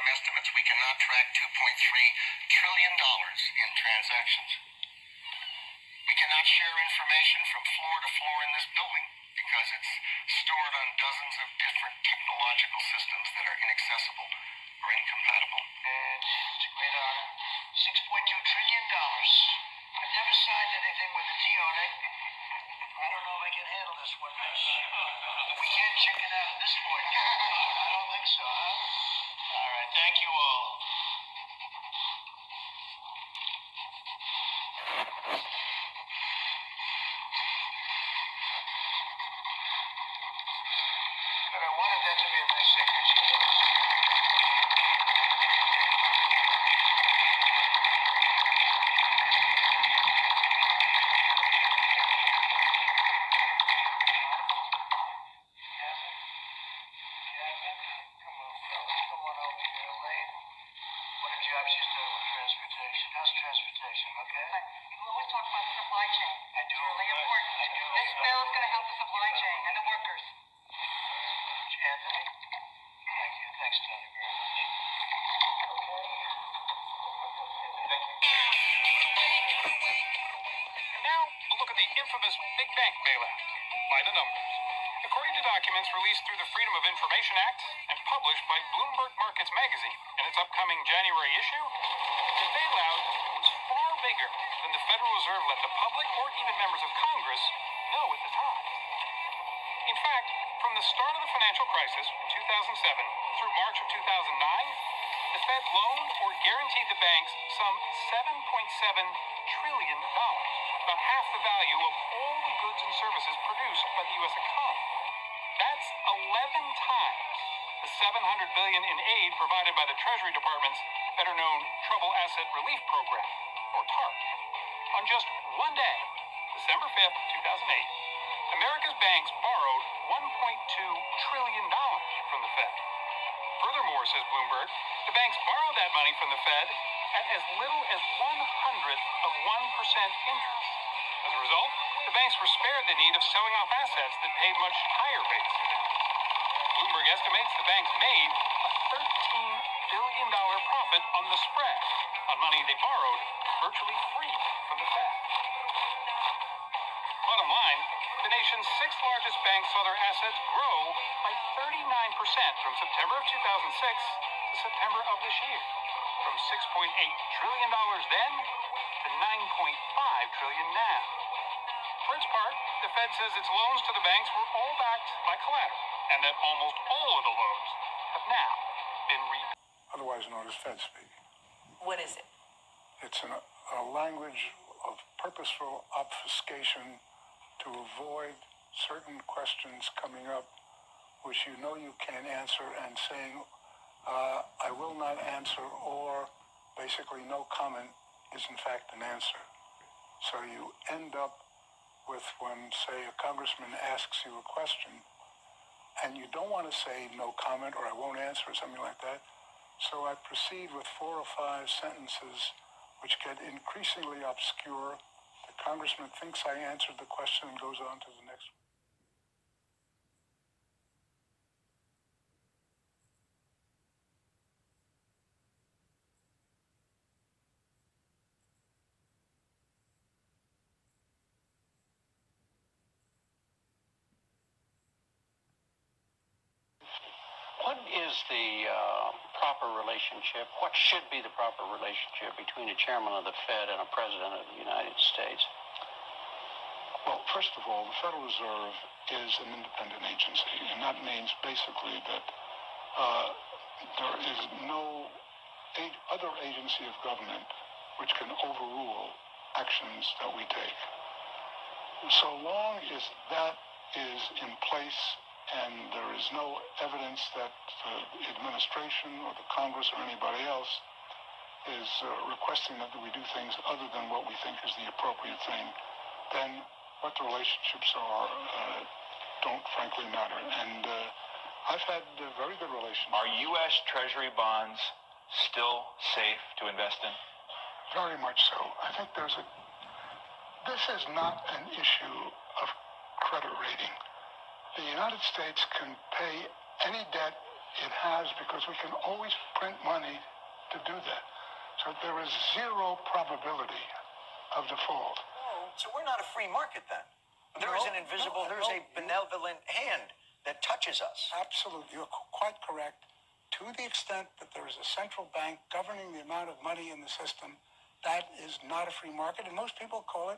estimates, we cannot track $2.3 trillion in transactions. We cannot share information from floor to floor in this building because it's stored on dozens of different technological systems that are inaccessible or incompatible. And it's a great honor. $6.2 trillion. I've never signed anything with a T on it. I don't know if I can handle this one, miss. We can't chicken out at this point. I don't think so, huh? All right, thank you all. But I wanted that to be a nice signature. Come on over here, Elaine. What a job she's doing with transportation. How's transportation, okay? You always talk about the supply chain. I do. It's really important. I do. This bill is going to help the supply chain and the workers. Anthony? Thank you. Thanks, Tony, very much. Thank you. And now, a look at the infamous big bank bailout by the numbers. According to documents released through the Freedom of Information Act and published by Bloomberg Markets Magazine in its upcoming January issue, the bailout was far bigger than the Federal Reserve let the public or even members of Congress know at the time. In fact, from the start of the financial crisis in 2007 through March of 2009, the Fed loaned or guaranteed the banks some $7.7 trillion, about half the value of all the goods and services produced by the U.S. economy. That's 11 times the $700 billion in aid provided by the Treasury Department's better-known Trouble Asset Relief Program, or TARP. On just one day, December 5th, 2008, America's banks borrowed $1.2 trillion from the Fed. Furthermore, says Bloomberg, the banks borrowed that money from the Fed at as little as 1/100% interest. As a result, the banks were spared the need of selling off assets that paid much higher rates. Bloomberg estimates the banks made a $13 billion profit on the spread on money they borrowed virtually free from the Fed. Bottom line, the nation's sixth largest bank saw their assets grow by 39% from September of 2006 to September of this year, from $6.8 trillion then to $9.5 trillion now. For its part, the Fed says its loans to the banks were all backed by collateral, and that almost all of the loans have now been repaid. Otherwise known as Fed speak. What is it? It's a language of purposeful obfuscation to avoid certain questions coming up which you know you can't answer, and saying, I will not answer, or basically no comment is in fact an answer. So you end up with when, say, a congressman asks you a question, and you don't want to say no comment or I won't answer or something like that. So I proceed with 4 or 5 sentences which get increasingly obscure. The congressman thinks I answered the question and goes on to the next one. What is the proper relationship? What should be the proper relationship between a chairman of the Fed and a president of the United States? Well, first of all, the Federal Reserve is an independent agency, and that means basically that there is no other agency of government which can overrule actions that we take. So long as that is in place and there is no evidence that the administration or the Congress or anybody else is requesting that we do things other than what we think is the appropriate thing, then what the relationships are don't frankly matter. And I've had very good relations. Are U.S. Treasury bonds still safe to invest in? Very much so. I think this is not an issue of credit rating. The United States can pay any debt It has, because we can always print money to do that. So there is zero probability of default. Oh, so we're not a free market then. There is an invisible, No, there's a no. benevolent hand that touches us. Absolutely, you're quite correct. To the extent that there is a central bank governing the amount of money in the system, that is not a free market, and most people call it